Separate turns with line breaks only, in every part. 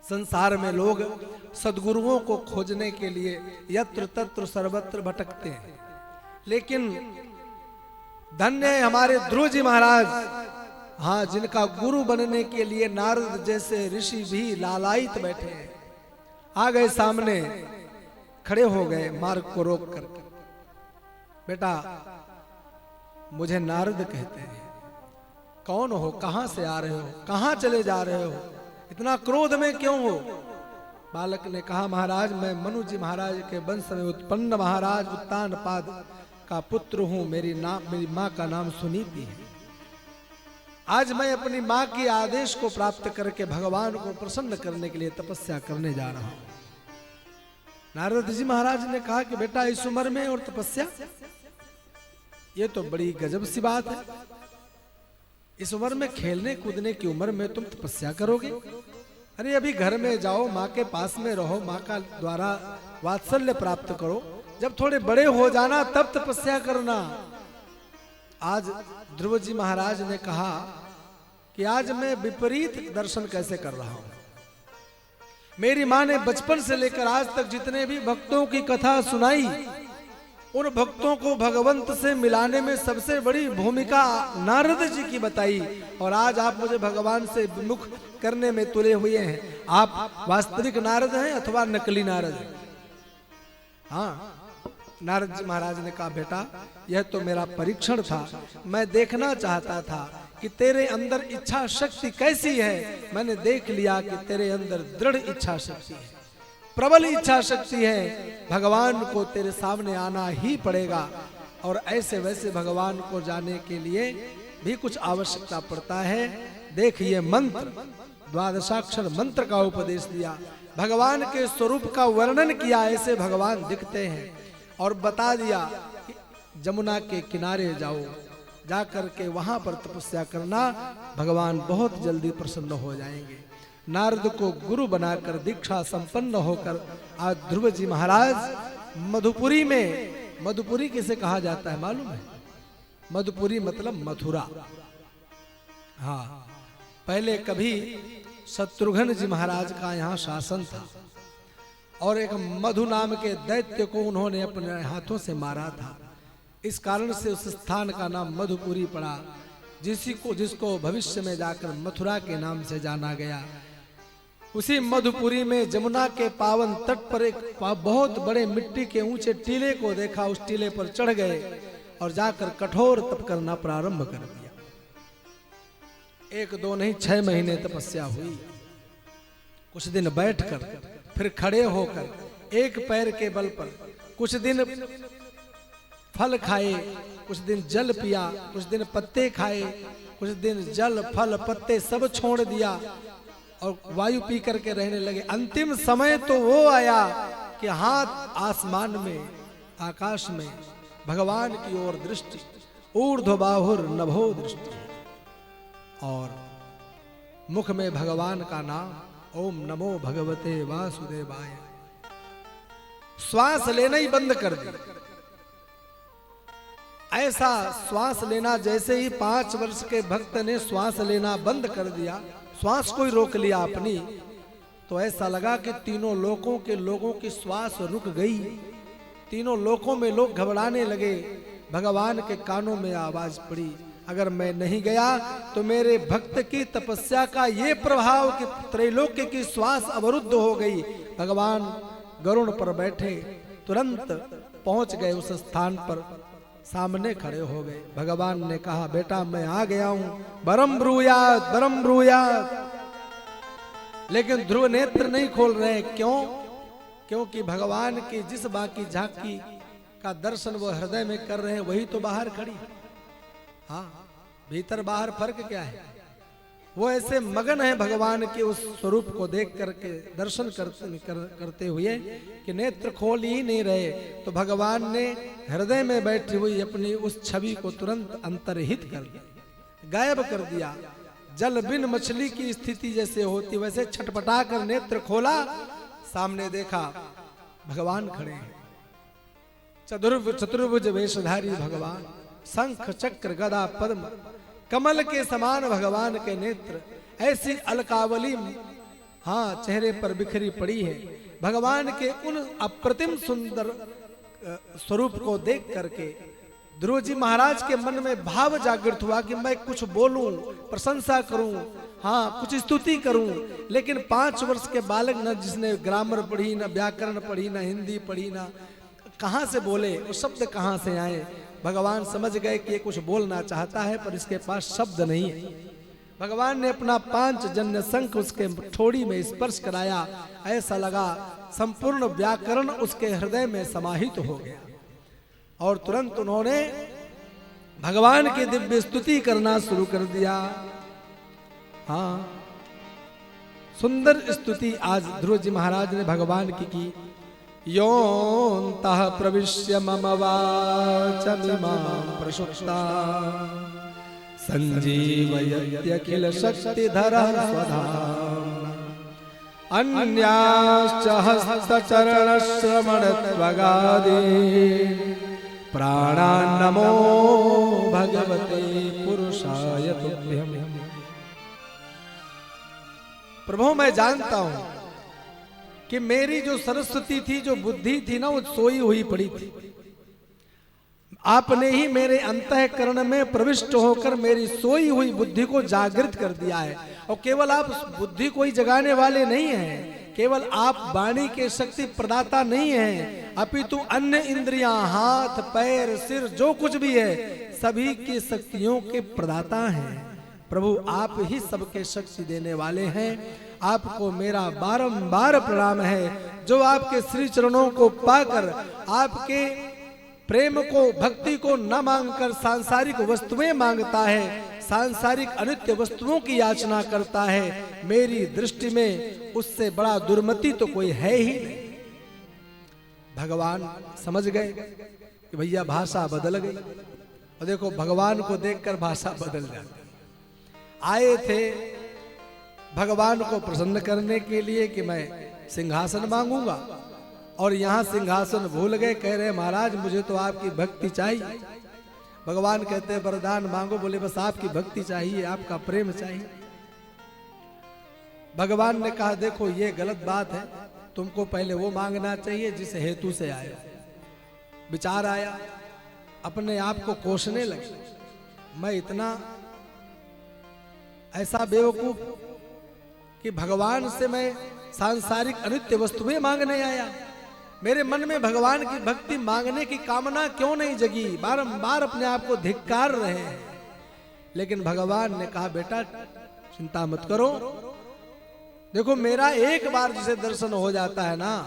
संसार में लोग सद्गुरुओं को खोजने के लिए यत्र तत्र सर्वत्र भटकते हैं, लेकिन धन्य है हमारे ध्रुव जी महाराज, हाँ, जिनका गुरु बनने के लिए नारद जैसे ऋषि भी लालायित बैठे हैं। आ गए सामने, खड़े हो गए मार्ग को रोक कर। बेटा, मुझे नारद कहते हैं, कौन हो, कहां से आ रहे हो, कहां चले जा रहे हो, इतना क्रोध में क्यों हो? बालक ने कहा, महाराज मैं मनु जी महाराज के वंश में उत्पन्न महाराज उत्तानपाद का पुत्र हूं। मेरी माँ का नाम सुनीति है। आज मैं अपनी माँ के आदेश को प्राप्त करके भगवान को प्रसन्न करने के लिए तपस्या करने जा रहा हूं। नारद जी महाराज ने कहा कि बेटा, इस उम्र में और तपस्या, ये तो बड़ी गजब सी बात है। इस उम्र में, खेलने कूदने की उम्र में तुम तपस्या करोगे? अरे अभी घर में जाओ, माँ के पास में रहो, माँ का द्वारा वात्सल्य प्राप्त करो, जब थोड़े बड़े हो जाना तब तपस्या करना। आज ध्रुव जी महाराज ने कहा कि आज मैं विपरीत दर्शन कैसे कर रहा हूं। मेरी माँ ने बचपन से लेकर आज तक जितने भी भक्तों की कथा सुनाई, उन भक्तों को भगवंत से मिलाने में सबसे बड़ी भूमिका नारद जी की बताई, और आज आप मुझे भगवान से विमुख करने में तुले हुए हैं। आप वास्तविक नारद हैं अथवा नकली नारद हैं? हाँ, नारद जी महाराज ने कहा, बेटा यह तो मेरा परीक्षण था, मैं देखना चाहता था कि तेरे अंदर इच्छा शक्ति कैसी है। मैंने देख लिया कि तेरे अंदर दृढ़ इच्छा शक्ति है, प्रबल इच्छा शक्ति है। भगवान को तेरे सामने आना ही पड़ेगा, और ऐसे वैसे भगवान को जाने के लिए भी कुछ आवश्यकता पड़ता है। देखिए, मंत्र, द्वादशाक्षर मंत्र का उपदेश दिया, भगवान के स्वरूप का वर्णन किया, ऐसे भगवान दिखते हैं, और बता दिया कि जमुना के किनारे जाओ, जाकर के वहां पर तपस्या करना, भगवान बहुत जल्दी प्रसन्न हो जाएंगे। नारद को गुरु बनाकर दीक्षा संपन्न होकर आज ध्रुव जी महाराज मधुपुरी में, मधुपुरी किसे कहा जाता है मालूम है? मधुपुरी मतलब मथुरा। हाँ, पहले कभी शत्रुघ्न जी महाराज का यहाँ शासन था, और एक मधु नाम के दैत्य को उन्होंने अपने हाथों से मारा था। इस कारण से उस स्थान का नाम मधुपुरी पड़ा, जिसको भविष्य में जाकर मथुरा के नाम से जाना गया। उसी मधुपुरी में जमुना के पावन तट पर एक बहुत बड़े मिट्टी के ऊंचे टीले को देखा। उस टीले पर चढ़ गए और जाकर कठोर तप करना प्रारंभ कर दिया। 1 2 नहीं 6 महीने तपस्या हुई। कुछ दिन बैठकर, फिर खड़े होकर एक पैर के बल पर, कुछ दिन फल खाए, कुछ दिन जल पिया, कुछ दिन पत्ते खाए, कुछ दिन जल फल पत्ते सब छोड़ दिया और वायु पी करके रहने लगे। अंतिम समय तो वो आया कि हाथ आसमान में, आकाश में, भगवान की ओर दृष्टि, ऊर्ध्व बाहुर नभो दृष्टि, और मुख में भगवान का नाम, ओम नमो भगवते वासुदेवाय। श्वास लेना ही बंद कर दिया। ऐसा श्वास लेना, जैसे ही 5 वर्ष के भक्त ने श्वास लेना बंद कर दिया, श्वास को ही रोक लिया अपनी, तो ऐसा लगा कि तीनों लोकों के लोगों की श्वास रुक गई। तीनों लोकों में लोग घबराने लगे। भगवान के कानों में आवाज पड़ी, अगर मैं नहीं गया तो मेरे भक्त की तपस्या का ये प्रभाव कि त्रैलोक्य की श्वास अवरुद्ध हो गई। भगवान गरुड़ पर बैठे, तुरंत पहुंच गए उस स्थान पर, सामने खड़े हो गए। भगवान ने कहा, बेटा मैं आ गया हूं, बरम ब्रूयात, बरम ब्रूयात। लेकिन ध्रुव नेत्र नहीं खोल रहे। क्यों? क्योंकि भगवान की जिस बाकी झांकी का दर्शन वो हृदय में कर रहे हैं, वही तो बाहर खड़ी। हाँ, भीतर बाहर फर्क क्या है? वो ऐसे मगन है भगवान के उस स्वरूप को देख करके, दर्शन करते हुए कि नेत्र खोल ही नहीं रहे। तो भगवान ने हृदय में बैठी हुई अपनी उस छवि को तुरंत अंतर्हित कर दिया, गायब कर दिया। जल बिन मछली की स्थिति जैसे होती, वैसे छटपटा कर नेत्र खोला, सामने देखा भगवान खड़े हैं। चतुर्भुज वेशधारी भगवान, शंख चक्र गदा पद्म कमल के समान भगवान के नेत्र, ऐसी अलकावली हाँ चेहरे पर बिखरी पड़ी है। भगवान के उन अप्रतिम सुंदर स्वरूप को देख करके ध्रुव जी महाराज के मन में भाव जागृत हुआ कि मैं कुछ बोलूं, प्रशंसा करूं, हाँ कुछ स्तुति करूं, लेकिन 5 वर्ष के बालक न जिसने ग्रामर पढ़ी, न व्याकरण पढ़ी, न हिंदी पढ़ी, न कहां से बोले, वो शब्द कहां से आए। भगवान समझ गए कि ये कुछ बोलना चाहता है पर इसके पास शब्द नहीं है। भगवान ने अपना 5 जन्य शंख उसके ठोड़ी में स्पर्श कराया, ऐसा लगा संपूर्ण व्याकरण उसके हृदय में समाहित हो गया और तुरंत उन्होंने भगवान की दिव्य स्तुति करना शुरू कर दिया। हाँ सुंदर स्तुति आज ध्रुव जी महाराज ने भगवान की योऽन्तः प्रविश्य मम वाचमिमां प्रसुप्ता संजीवयत्यखिल शक्तिधरः स्वधाम्ना अन्याश्च हस्तचरणश्रवणत्वगादीन् प्राणान् नमो भगवते पुरुषाय तुभ्यम्। प्रभु मैं जानता हूं कि मेरी जो सरस्वती थी, जो बुद्धि थी ना, वो सोई हुई पड़ी थी। आपने ही मेरे अंतःकरण में प्रविष्ट होकर मेरी सोई हुई बुद्धि को जागृत कर दिया है। और केवल आप उस बुद्धि को ही जगाने वाले नहीं हैं, केवल आप वाणी के शक्ति प्रदाता नहीं हैं, अपितु अन्य इंद्रियां, हाथ पैर सिर जो कुछ भी है सभी की शक्तियों के प्रदाता हैं। प्रभु आप ही सबके शक्ति देने वाले हैं। आपको मेरा बारंबार प्रणाम है। जो आपके श्री चरणों को पाकर आपके प्रेम को, भक्ति को न मांगकर सांसारिक वस्तुएं मांगता है, सांसारिक अनित्य वस्तुओं की याचना करता है, मेरी दृष्टि में उससे बड़ा दुर्मति तो कोई है ही नहीं। भगवान समझ गए कि भैया भाषा बदल गई। और देखो भगवान को देखकर भाषा बदल जाती। आए थे भगवान को प्रसन्न करने के लिए कि मैं सिंहासन मांगूंगा, और यहां सिंहासन भूल गए, कह रहे महाराज मुझे तो आपकी भक्ति चाहिए। भगवान कहते हैं वरदान मांगो, बोले बस आपकी भक्ति चाहिए, आपका प्रेम चाहिए। भगवान ने कहा देखो ये गलत बात है, तुमको पहले वो मांगना चाहिए जिस हेतु से आए। विचार आया, अपने आप को कोसने लगे, मैं इतना ऐसा बेवकूफ कि भगवान से मैं सांसारिक अनित्य वस्तुएं मांगने आया। मेरे मन में भगवान की भक्ति मांगने की कामना क्यों नहीं जगी। बारंबार अपने आप को धिक्कार रहे हैं, लेकिन भगवान ने कहा बेटा चिंता मत करो, देखो मेरा एक बार जिसे दर्शन हो जाता है ना,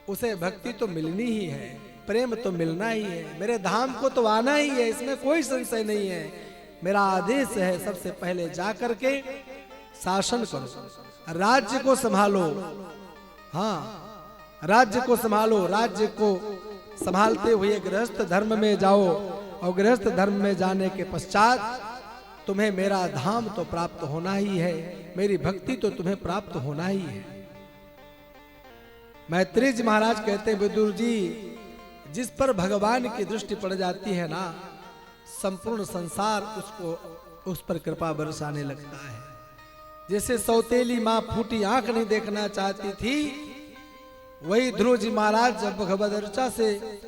उसे भक्ति तो मिलनी ही है, प्रेम तो मिलना ही है, मेरे धाम को तो आना ही है, इसमें कोई संशय नहीं है। मेरा आदेश है सबसे पहले जा करके शासन करो, राज्य को संभालो। हाँ राज्य को संभालो, राज्य को संभालते हुए गृहस्थ धर्म में जाओ, और गृहस्थ धर्म में जाने के पश्चात तुम्हें मेरा धाम तो प्राप्त होना ही है, मेरी भक्ति तो तुम्हें प्राप्त होना ही है। मैत्रेय जी महाराज कहते हैं विदुर जी, जिस पर भगवान की दृष्टि पड़ जाती है ना, संपूर्ण संसार उसको उस पर कृपा बरसाने लगता है। जैसे सौतेली माँ फूटी आंख नहीं देखना चाहती थी, वही ध्रुव जी महाराज जब भगवद अर्चा से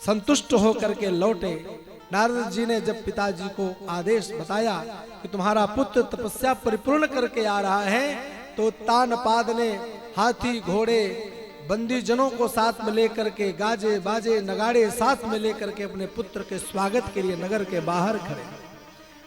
संतुष्ट होकर के लौटे, नारद जी ने जब पिताजी को आदेश बताया कि तुम्हारा पुत्र तपस्या परिपूर्ण करके आ रहा है, तो तानपाद ने हाथी घोड़े बंदी जनों को साथ में लेकर के, गाजे बाजे नगाड़े साथ में लेकर के अपने पुत्र के स्वागत के लिए नगर के बाहर खड़े।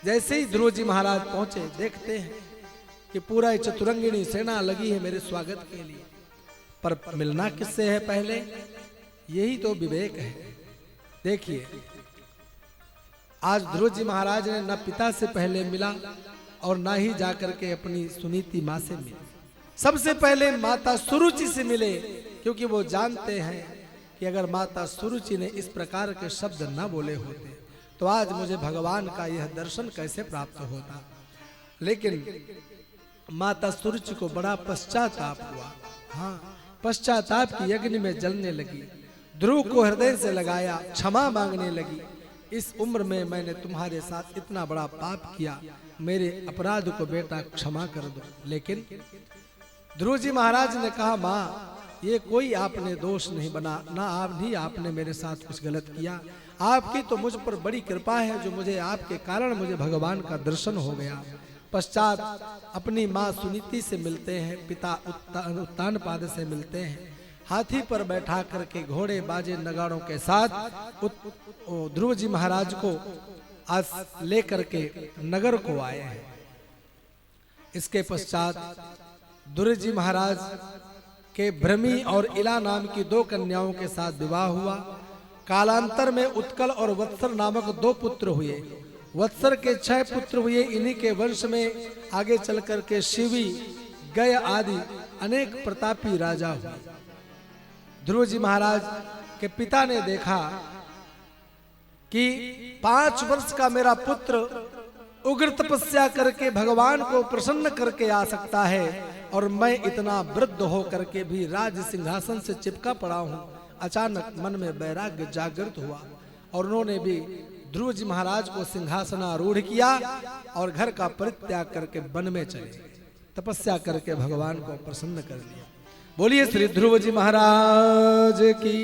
जैसे ही ध्रुव जी महाराज पहुंचे, देखते हैं कि पूरा चतुरंगिणी सेना लगी है मेरे स्वागत के लिए, पर मिलना किससे है पहले, यही तो विवेक है। देखिए आज ध्रुव जी महाराज ने न पिता से पहले मिला और ना ही जाकर के अपनी सुनीति माँ से मिले, सबसे पहले माता सुरुचि से मिले, क्योंकि वो जानते हैं कि अगर माता सुरुचि ने इस प्रकार के शब्द न बोले होते तो आज मुझे भगवान का यह दर्शन कैसे प्राप्त होता। लेकिन माता सुरुचि को बड़ा पश्चाताप हुआ। हाँ पश्चाताप की अग्नि में जलने लगी, ध्रुव को हृदय से लगाया, क्षमा मांगने लगी। इस उम्र में मैंने तुम्हारे साथ इतना बड़ा पाप किया, मेरे अपराध को बेटा क्षमा कर दो। लेकिन ध्रुव जी महाराज ने कहा, माँ ये कोई आपने दोष नहीं बना, ना आपने मेरे साथ कुछ गलत किया। आपकी तो मुझ पर बड़ी कृपा है जो मुझे आपके कारण मुझे भगवान का दर्शन हो गया। पश्चात अपनी माँ सुनीति से मिलते हैं, पिता उत्तानपाद से मिलते हैं। हाथी पर बैठा करके घोड़े बाजे नगाड़ों के साथ ध्रुव जी महाराज को आज लेकर के नगर को आए हैं। इसके पश्चात ध्रुव जी महाराज के भ्रमी और इला नाम की 2 कन्याओं के साथ विवाह हुआ। कालांतर में उत्कल और वत्सर नामक 2 पुत्र हुए। वत्सर के 6 पुत्र हुए। इन्हीं के वंश में आगे चल करके शिवी, गय आदि अनेक प्रतापी राजा हुए। ध्रुव जी महाराज के पिता ने देखा कि 5 वर्ष का मेरा पुत्र उग्र तपस्या करके भगवान को प्रसन्न करके आ सकता है और मैं इतना वृद्ध हो करके भी राज सिंहासन से चिपका पड़ा हूं। अचानक मन में वैराग्य जागृत हुआ और उन्होंने भी ध्रुव जी महाराज को सिंहासनारूढ़ किया और घर का परित्याग करके वन में चले, तपस्या करके भगवान को प्रसन्न कर लिया। बोलिए श्री ध्रुव जी महाराज की।